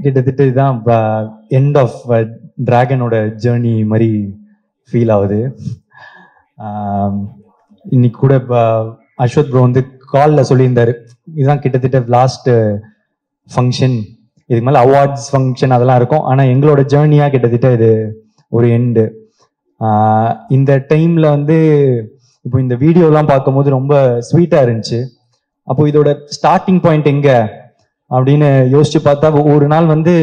கிட்டத்தட்ட இதுதான் end of டிராகனோட journey மாதிரி ஃபீல் ஆகுது. இன்னைக்கு கூட அஸ்வத் ப்ரோ வந்து காலில் சொல்லியிருந்தாரு, இதுதான் கிட்டத்தட்ட லாஸ்ட் ஃபங்க்ஷன், இதுக்கு மேலே அவார்ட்ஸ் ஃபங்க்ஷன் அதெல்லாம் இருக்கும், ஆனால் எங்களோட ஜேர்னியாக கிட்டத்தட்ட இது ஒரு எண்டு. இந்த டைமில் வந்து இப்போ இந்த வீடியோலாம் பார்க்கும்போது ரொம்ப ஸ்வீட்டாக இருந்துச்சு. அப்போ இதோட ஸ்டார்டிங் பாயிண்ட் எங்கே அப்படின்னு யோசிச்சு பார்த்தா, ஒரு நாள் வந்து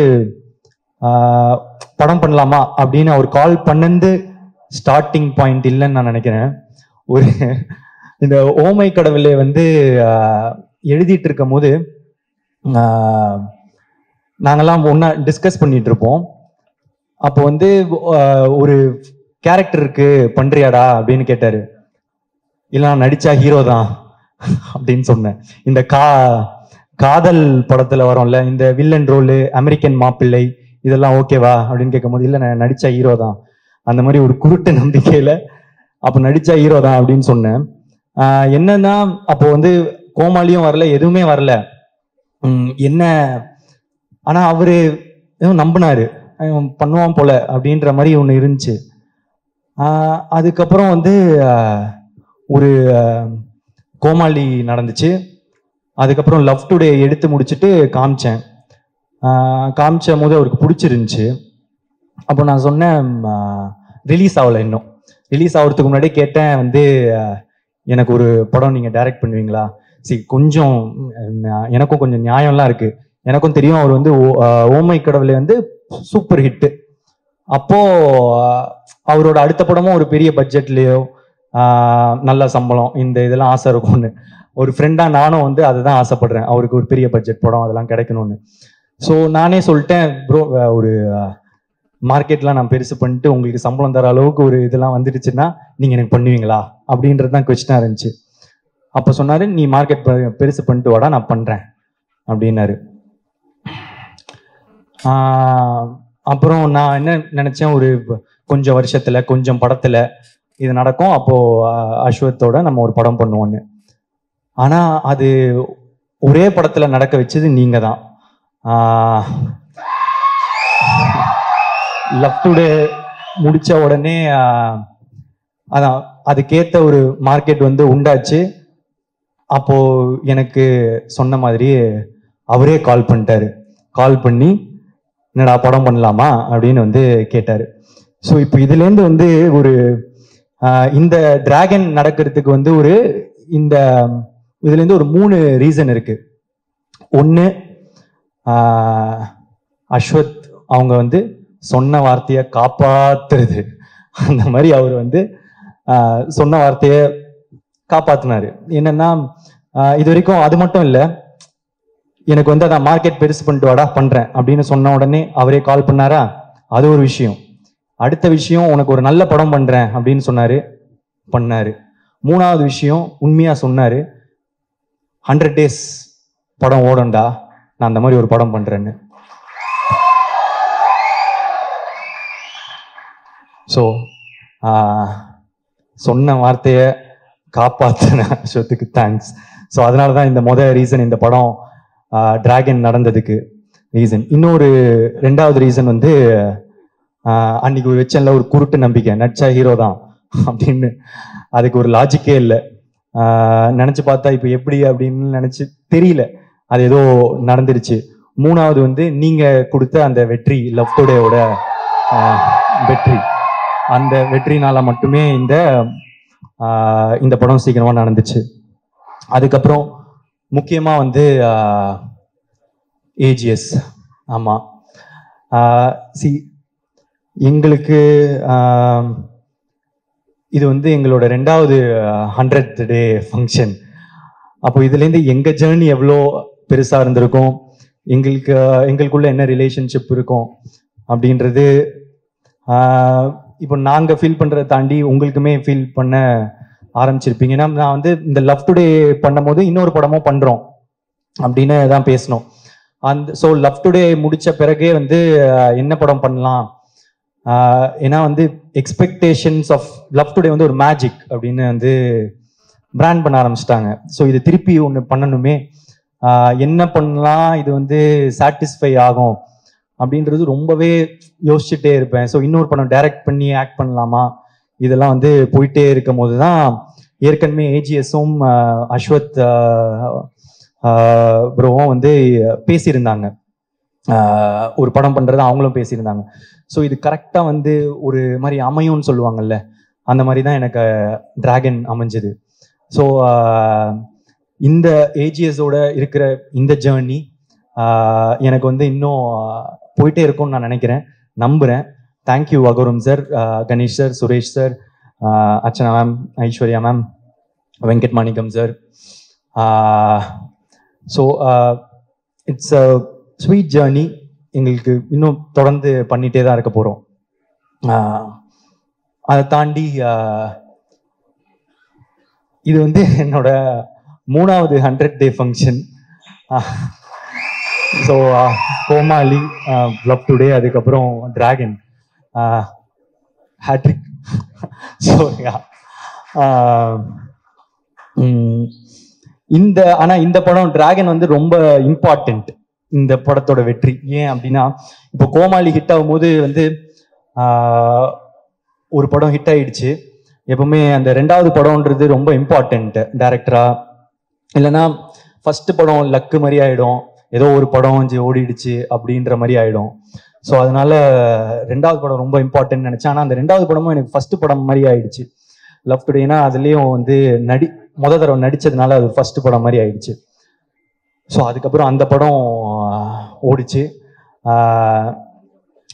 படம் பண்ணலாமா அப்படின்னு அவர் கால் பண்ணது ஸ்டார்டிங் பாயிண்ட் இல்லைன்னு நான் நினைக்கிறேன். ஒரு இந்த ஓமை கடவுளை வந்து எழுதிட்டு இருக்கும் போது நாங்கெல்லாம் ஒன்னா டிஸ்கஸ் பண்ணிட்டு இருப்போம். அப்போ வந்து ஒரு கேரக்டர் இருக்கு பண்றியாடா அப்படின்னு கேட்டாரு. இல்ல நான் நடிச்சா ஹீரோ தான் அப்படின்னு சொன்னேன். இந்த காதல் படத்துல வரும்ல இந்த வில்லன் ரோலு, அமெரிக்கன் மாப்பிள்ளை, இதெல்லாம் ஓகேவா அப்படின்னு கேட்கும் போது இல்ல நான் நடிச்சா ஹீரோ தான், அந்த மாதிரி ஒரு குருட்டு நம்பிக்கையில அப்போ நடிச்சா ஹீரோ தான் அப்படின்னு சொன்னேன். என்னன்னா அப்போ வந்து கோமாளியும் வரல, எதுவுமே வரல என்ன, ஆனா அவரு எதுவும் நம்பினாரு, பண்ணுவான் போல அப்படின்ற மாதிரி ஒண்ணு இருந்துச்சு. அதுக்கப்புறம் வந்து ஒரு கோமாளி நடந்துச்சு. அதுக்கப்புறம் லவ் டுடே எடுத்து முடிச்சுட்டு காமிச்சேன். காமிச்ச போது அவருக்கு பிடிச்சிருந்துச்சு. அப்போ நான் சொன்னேன் ரிலீஸ் ஆகலை, இன்னும் ரிலீஸ் ஆகிறதுக்கு முன்னாடி கேட்டேன் வந்து எனக்கு ஒரு படம் நீங்கள் டைரக்ட் பண்ணுவீங்களா? சரி கொஞ்சம் எனக்கும் கொஞ்சம் நியாயம்லாம் இருக்கு, எனக்கும் தெரியும் அவர் வந்து ஓமை கடவுளை வந்து சூப்பர் ஹிட்டு. அப்போ அவரோட அடுத்த படமும் ஒரு பெரிய பட்ஜெட்லேயோ நல்ல சம்பளம் இந்த இதெல்லாம் ஆசை இருக்கும்னு ஒரு ஃப்ரெண்டா நானும் வந்து அதை தான் ஆசைப்படுறேன், அவருக்கு ஒரு பெரிய பட்ஜெட் படம் அதெல்லாம் கிடைக்கணும்னு. ஸோ நானே சொல்லிட்டேன் ப்ரோ, ஒரு மார்க்கெட்லாம் நான் பெருசு பண்ணிட்டு உங்களுக்கு சம்பளம் தர அளவுக்கு ஒரு இதெல்லாம் வந்துடுச்சுன்னா நீங்க எனக்கு பண்ணுவீங்களா அப்படின்றது தான் கொஸ்டினா இருந்துச்சு. அப்போ சொன்னாரு நீ மார்க்கெட் பெருசு பண்ணிட்டு வாடா நான் பண்றேன் அப்படின்னாரு. அப்புறம் நான் என்ன நினைச்சேன், ஒரு கொஞ்சம் வருஷத்துல கொஞ்சம் படத்துல இது நடக்கும், அப்போ அஸ்வத்தோட நம்ம ஒரு படம் பண்ணுவோன்னு. ஆனா அது ஒரே படத்துல நடக்க வச்சது நீங்க தான். லவ் டுடே முடிச்ச உடனே அதான் அதுக்கேத்த ஒரு மார்க்கெட் வந்து உண்டாச்சு. அப்போ எனக்கு சொன்ன மாதிரி அவரே கால் பண்ணிட்டாரு. கால் பண்ணி என்னடா படம் பண்ணலாமா அப்படின்னு வந்து கேட்டாரு. ஸோ இப்போ இதுலேருந்து வந்து ஒரு இந்த டிராகன் நடக்கிறதுக்கு வந்து ஒரு இந்த இதுலேருந்து ஒரு 3 ரீசன் இருக்கு. ஒன்று, அஸ்வத் அவங்க வந்து சொன்ன வார்த்தையை காப்பாத்துறது, அந்த மாதிரி அவர் வந்து சொன்ன வார்த்தையை காப்பாத்தினாரு. என்னன்னா இது வரைக்கும் அது மட்டும் இல்லை, எனக்கு வந்து அதான் மார்க்கெட் பெருசு பண்ணிட்டு வாடா பண்றேன் அப்படின்னு சொன்ன உடனே அவரே கால் பண்ணாரா, அது ஒரு விஷயம். அடுத்த விஷயம் உனக்கு ஒரு நல்ல படம் பண்றேன் அப்படின்னு சொன்னாரு, பண்ணாரு. 3வது விஷயம் உண்மையா சொன்னாரு, 100 days படம் ஓடண்டா, நான் அந்த மாதிரி ஒரு படம் பண்றேன்னு. ஸோ சொன்ன வார்த்தையை காப்பாத்தின அஸ்வத்துக்கு தேங்க்ஸ். ஸோ அதனால தான் இந்த ரீசன் இந்த படம் டிராகன் நடந்ததுக்கு ரீசன். இன்னொரு 2வது ரீசன் வந்து அன்னைக்கு வச்சல ஒரு குருட்டு நம்பிக்கை, நடிச்சா ஹீரோ தான் அப்படின்னு. அதுக்கு ஒரு லாஜிக்கே இல்லை. நினைச்சு பார்த்தா இப்போ எப்படி அப்படின்னு நினைச்சு தெரியல, அது ஏதோ நடந்துருச்சு. 3வது வந்து நீங்க கொடுத்த அந்த வெற்றி, லவ் டுடேவோட வெற்றி, அந்த வெற்றினால மட்டுமே இந்த படம் சீக்கிரமா நடந்துச்சு. அதுக்கப்புறம் முக்கியமா வந்து ஏஜிஎஸ். ஆமா, எங்களுக்கு இது வந்து எங்களோட 2வது 100th டே ஃபங்க்ஷன். அப்போ இதுலேருந்து எங்க ஜேர்னி எவ்வளோ பெருசா இருந்திருக்கும், எங்களுக்குள்ள என்ன ரிலேஷன்ஷிப் இருக்கும் அப்படின்றது இப்போ நாங்க ஃபீல் பண்றதை தாண்டி உங்களுக்குமே ஃபீல் பண்ண ஆரம்பிச்சிருப்பீங்க. ஏன்னா நான் வந்து இந்த லவ் டுடே பண்ணும் போது இன்னொரு படமும் பண்றோம் அப்படின்னு தான் பேசணும். ஸோ லவ் டுடே முடிச்ச பிறகே வந்து என்ன படம் பண்ணலாம், ஏன்னா வந்து எக்ஸ்பெக்டேஷன்ஸ் ஆஃப் லவ் டுடே வந்து ஒரு மேஜிக் அப்படின்னு வந்து பிராண்ட் பண்ண ஆரம்பிச்சிட்டாங்க. ஸோ இது திருப்பி ஒன்று பண்ணணுமே என்ன பண்ணலாம் இது வந்து சாட்டிஸ்ஃபை ஆகும் அப்படின்றது ரொம்பவே யோசிச்சுட்டே இருப்பேன். ஸோ இன்னொரு படம் டைரக்ட் பண்ணி ஆக்ட் பண்ணலாமா, இதெல்லாம் வந்து போயிட்டே இருக்கும் போது தான் ஏற்கனவே ஏஜிஎஸும் அஸ்வத் ப்ரோவும் வந்து பேசியிருந்தாங்க, ஒரு படம் பண்றது அவங்களும் பேசியிருந்தாங்க. ஸோ இது கரெக்டாக வந்து ஒரு மாதிரி அமையும்னு சொல்லுவாங்கல்ல, அந்த மாதிரி தான் எனக்கு டிராகன் அமைஞ்சது. ஸோ இந்த ஏஜிஎஸோட இருக்கிற இந்த ஜேர்னி எனக்கு வந்து இன்னும் போயிட்டே இருக்கும்னு நான் நினைக்கிறேன், நம்புகிறேன். Thank you Agoram sir, Ganesh sir, Suresh sir, Archana ma'am, Aishwarya ma'am, Venkat Manickam sir. So it's a sweet journey. எங்களுக்கு இன்னும் தொடர்ந்து பண்ணிகிட்டே தான் இருக்க போகிறோம். அதை தாண்டி இது வந்து என்னோட 3வது 100 டே ஃபங்க்ஷன். ஸோ கோமாளி, லவ் டுடே, அதுக்கப்புறம் டிராகன், ஹேட்ரிக். ஸோ இந்த படம் டிராகன் வந்து ரொம்ப இம்பார்ட்டன்ட் இந்த படத்தோட வெற்றி. ஏன் அப்படின்னா, இப்போ கோமாளி ஹிட் ஆகும் போது வந்து ஒரு படம் ஹிட் ஆயிடுச்சு, எப்பவுமே அந்த 2வது படம்ன்றது ரொம்ப இம்பார்ட்டன்ட் டைரக்டரா. இல்லைன்னா ஃபர்ஸ்ட் படம் லக்கு மாதிரி ஆயிடும், ஏதோ ஒரு படம் ஓடிடுச்சு அப்படின்ற மாதிரி ஆயிடும். ஸோ அதனால 2வது படம் ரொம்ப இம்பார்ட்டன்ட் நினைச்சேன். ஆனால் அந்த 2வது படமும் எனக்கு ஃபர்ஸ்ட் படம் மாதிரி ஆயிடுச்சு. லவ் டுடேனா அதுலேயும் வந்து முத தடவை நடிச்சதுனால அது ஃபர்ஸ்ட் படம் மாதிரி ஆயிடுச்சு. ஸோ அதுக்கப்புறம் அந்த படம் ஓடிச்சு,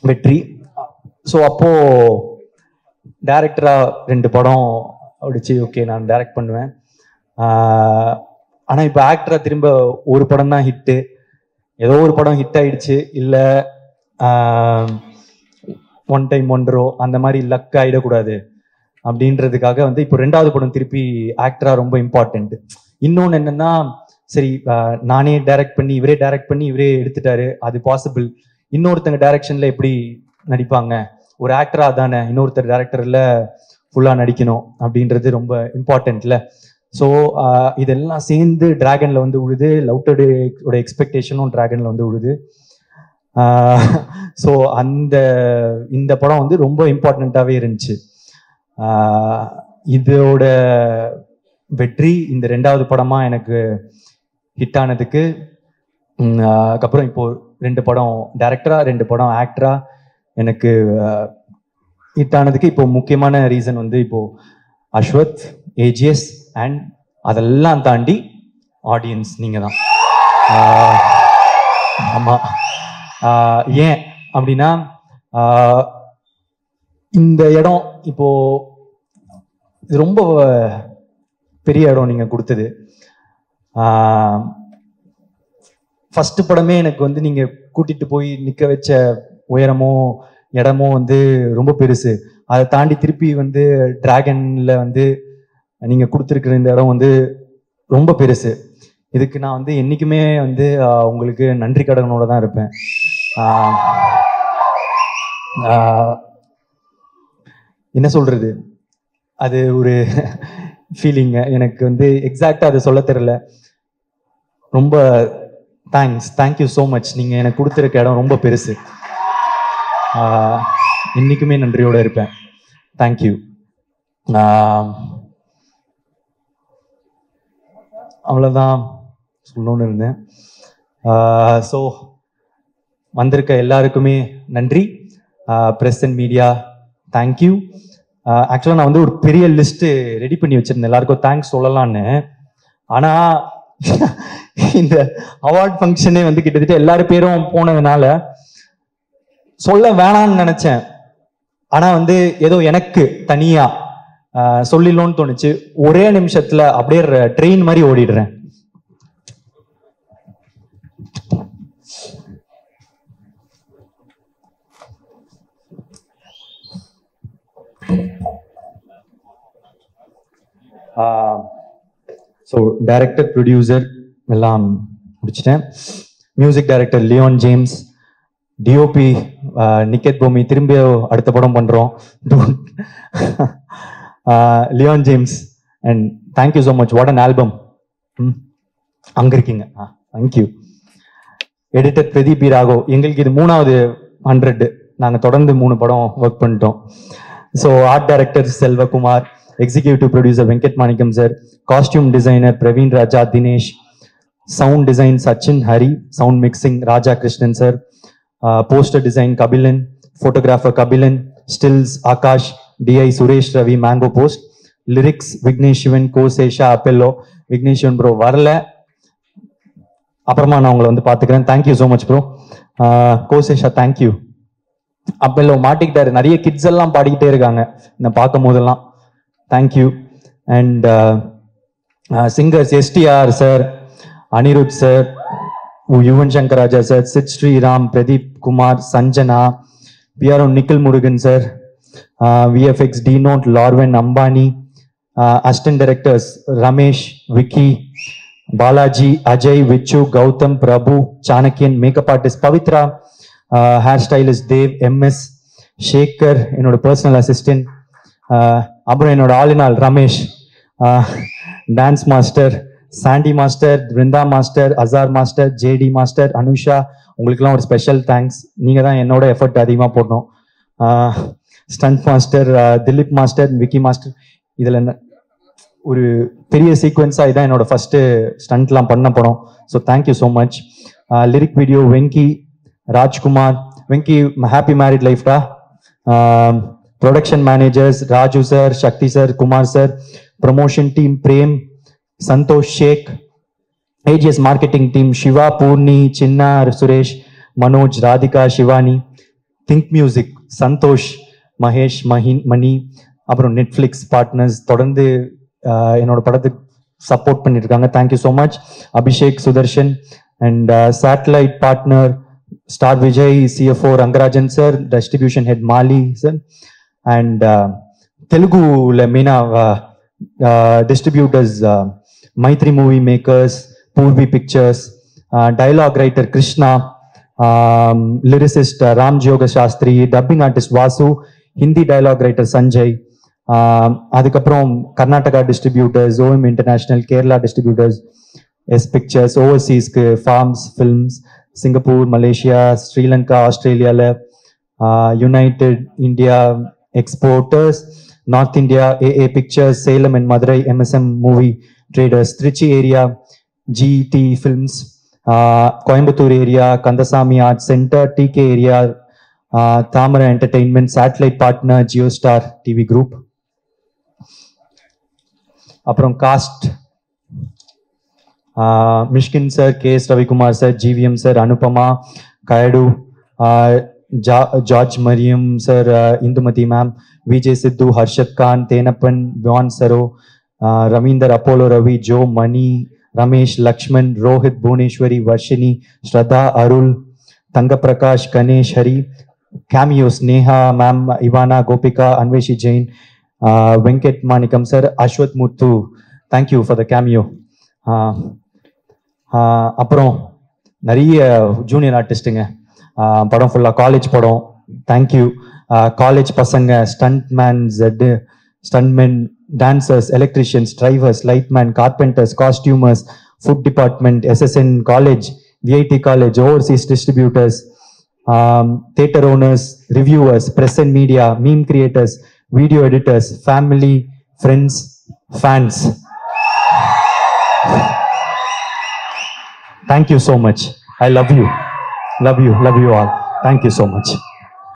வெற்றி. ஸோ அப்போ டைரக்டரா 2 படம் ஓடிச்சு, ஓகே நான் டைரக்ட் பண்ணுவேன். ஆனால் இப்போ ஆக்டரா திரும்ப ஒரு படம் தான் ஹிட்டு, ஏதோ ஒரு படம் ஹிட் ஆயிடுச்சு, இல்லை ஒன் டைம் ஒன்றோ அந்த மாதிரி லக் ஆகிடக்கூடாது அப்படின்றதுக்காக வந்து இப்போ 2வது படம் திருப்பி ஆக்டரா ரொம்ப இம்பார்ட்டன்ட். இன்னொன்று என்னன்னா, சரி நானே டைரக்ட் பண்ணி இவரே டைரக்ட் பண்ணி இவரே எடுத்துட்டாரு, அது பாசிபிள். இன்னொருத்தங்க டைரக்ஷன்ல எப்படி நடிப்பாங்க, ஒரு ஆக்டரா தானே இன்னொருத்தர் டைரக்டர்ல ஃபுல்லா நடிக்கணும் அப்படின்றது ரொம்ப இம்பார்ட்டன்ட்ல. ஸோ இதெல்லாம் சேர்ந்து டிராகன்ல வந்து உழுது, லவ் டுடேயோட எக்ஸ்பெக்டேஷனும் டிராகன்ல வந்து உழுது. ஸோ இந்த படம் வந்து ரொம்ப இம்பார்ட்டண்ட்டாகவே இருந்துச்சு. இதோட வெற்றி இந்த 2வது படமா எனக்கு ஹிட் ஆனதுக்கு, அதுக்கப்புறம் இப்போ 2 படம் டைரக்டரா 2 படம் ஆக்டரா எனக்கு ஹிட் ஆனதுக்கு இப்போ முக்கியமான ரீசன் வந்து இப்போ அஸ்வத், ஏஜிஎஸ் அண்ட் அதெல்லாம் தாண்டி ஆடியன்ஸ் நீங்க தான். ஆமா, ஏன் அப்படின்னா இந்த இடம் இப்போ இது ரொம்ப பெரிய இடம் நீங்க கொடுத்தது. ஃபர்ஸ்ட் படமே எனக்கு வந்து நீங்க கூட்டிட்டு போய் நிக்க வச்ச உயரமோ இடமோ வந்து ரொம்ப பெருசு. அதை தாண்டி திருப்பி வந்து டிராகன்ல வந்து நீங்க கொடுத்துருக்கிற இந்த இடம் வந்து ரொம்ப பெருசு. இதுக்கு நான் வந்து என்னைக்குமே வந்து உங்களுக்கு நன்றி கடனோட தான் இருப்பேன். என்ன சொல்றது, அது ஒரு ஃபீலிங். எனக்கு வந்து எக்ஸாக்டா அதை சொல்ல தெரியல. ரொம்ப தேங்க்யூ ஸோ மச். நீங்க எனக்கு கொடுத்துருக்க இடம் ரொம்ப பெருசு. இன்னைக்குமே நன்றியோட இருப்பேன். தேங்க்யூ. அவ்வளோதான் சொல்லணும்னு இருந்தேன். ஸோ வந்திருக்க எல்லாருக்குமே நன்றி. Press and media thank you. ஆக்சுவலாக நான் வந்து ஒரு பெரிய லிஸ்ட்டு ரெடி பண்ணி வச்சிருந்தேன் எல்லாருக்கும் தேங்க்ஸ் சொல்லலான்னு. ஆனால் இந்த அவார்ட் ஃபங்க்ஷனே வந்து கிட்டத்தட்ட எல்லாரும் பேரும் போனதுனால சொல்ல வேணான்னு நினைச்சேன். ஆனால் வந்து ஏதோ எனக்கு தனியா சொல்லிடணும்னு தோணுச்சு. ஒரே நிமிஷத்துல அப்படியே ட்ரெயின் மாதிரி ஓடிடுறேன். ஸோ டைரக்டர், ப்ரொடியூசர் எல்லாம் முடிச்சிட்டேன். Music director Leon James, DOP Niketh Bhoomi, திரும்ப அடுத்த படம் பண்றோம். Leon James, and thank you so much. What an album. அங்க இருக்கீங்க. Thank you. Editor Pradeep B Raghav. எங்களுக்கு இது 3வது 100. நாங்கள் தொடர்ந்து 3 படம் ஒர்க் பண்ணிட்டோம். So art director Selvakumar, executive producer Venkat Manickam sir, costume designer Praveen Raja Dinesh, sound design Sachin Hari, sound mixing Raja Krishnan sir, poster design Kabilan, photographer Kabilan, stills Akash, DI Suresh Ravi, Mango Post, lyrics Vignesh Shivan, Kosesha அப்பெல்லோ. விக்னேஷ் சிவன் ப்ரோ வரல, அப்புறமா நான் உங்களை வந்து பார்த்துக்கிறேன். Thank you so much bro. Kosesha thank you. அப்பெல்லோ மாட்டிக்கிட்டாரு, நிறைய கிட்ஸ் எல்லாம் பாடிக்கிட்டே இருக்காங்க நான் பார்க்கும் போதெல்லாம். Thank you. And singers STR sir, Anirudh sir, Yuvan Shankar Raja sir, Sid Sriram, Pradeep Kumar, Sanjana, PRO Nikil Murugan sir, VFX டினோட் லார்வன் Ambani, assistant directors Ramesh, Vicky, Balaji, Ajay, Vichu, Gautham, Prabhu, Chanakyan, makeup artist Pavithra, hair stylist Dev, MS, Shekar என்னோட பர்சனல் அசிஸ்டன்ட், அப்புறம் என்னோட ஆளினால் Ramesh, dance master Sandy master, Brindha master, Azhar master, JD master, Anusha. உங்களுக்குலாம் ஒரு ஸ்பெஷல் தேங்க்ஸ். நீங்கள் தான் என்னோட எஃபர்ட் அதிகமாக போடணும். Stunt master Dilip master, Vicky master. இதில் ஒரு பெரிய சீக்வன்ஸாக இதான் என்னோட ஃபர்ஸ்ட் ஸ்டண்ட்லாம் பண்ண படம். So thank you so much. Lyric video Venky, Rajkumar. Venky happy married லைஃப்டா. Production managers Raju sir, Sakthi sir, Kumar sir. Promotion team Prem, Santhosh Sheikh. AGS marketing team Siva, Poorni, Chinna, Suresh, Manoj, Radhika, Sivani. Think Music Santhosh, Mahesh, Mani. அப்புறம் நெட்ஃப்ளிக்ஸ் பார்ட்னர்ஸ் தொடர்ந்து என்னோட படத்துக்கு சப்போர்ட் பண்ணியிருக்காங்க. Thank you so much. Abhishek, Sudarshan. And satellite partner Star Vijay, CFO Rangarajan sir, distribution head Mali sir. And தெலுங்குல மெயினாக distributors Mythri Movie Makers, Poorvi Pictures, dialogue writer Krishna, lyricist Ram Joga Sastry, dubbing artist Vasu, Hindi dialogue writer Sanjay. அதுக்கப்புறம் Karnataka distributors OM International, Kerala distributors S Pictures, ஓவர்சீஸ்க்கு Phars Films, Singapore, Malaysia, Sri Lanka, ஆஸ்திரேலியாவில், United India Exporters, North India AA Pictures, Salem and Madurai MSM Movie Traders, Trichy area GT Films, Coimbatore area Kandasamy Art Centre, TK area Thamarai Entertainment, satellite partner Jio Star TV group. அப்புறம் cast Mysskin sir, KS Ravikumar sir, GVM sir, Anupama, Kayadu, George Maryan sir, Indumathi ma'am, Vijay Siddhu, Harshath Khan, Thenappan, பியான் சரோ, Raveender, Apollo Ravi, Jo, Mani, Ramesh, Lakshman, Rohit, Bhuvaneswari, Varshini, Shradha, Arul, Thanga Prakash, Ganesh, Hari. Cameos Neha ma'am, Ivana, Gopika, Anveshi Jain, Venkat Manickam sir, Ashwath Muthu. Thank you for the cameo. அப்புறம் நிறைய junior ஆர்டிஸ்ட்டுங்க. படம் ஃபுல்லாக college படம். Thank you. College பசங்க, stuntmen, dancers, electricians, drivers, lightman, carpenters, costumers, food department, SSN college, VIT college, overseas distributors, theater owners, reviewers, press and media, meme creators, video editors, family, friends, fans. Thank you so much. I love you. Love you all. Thank you so much.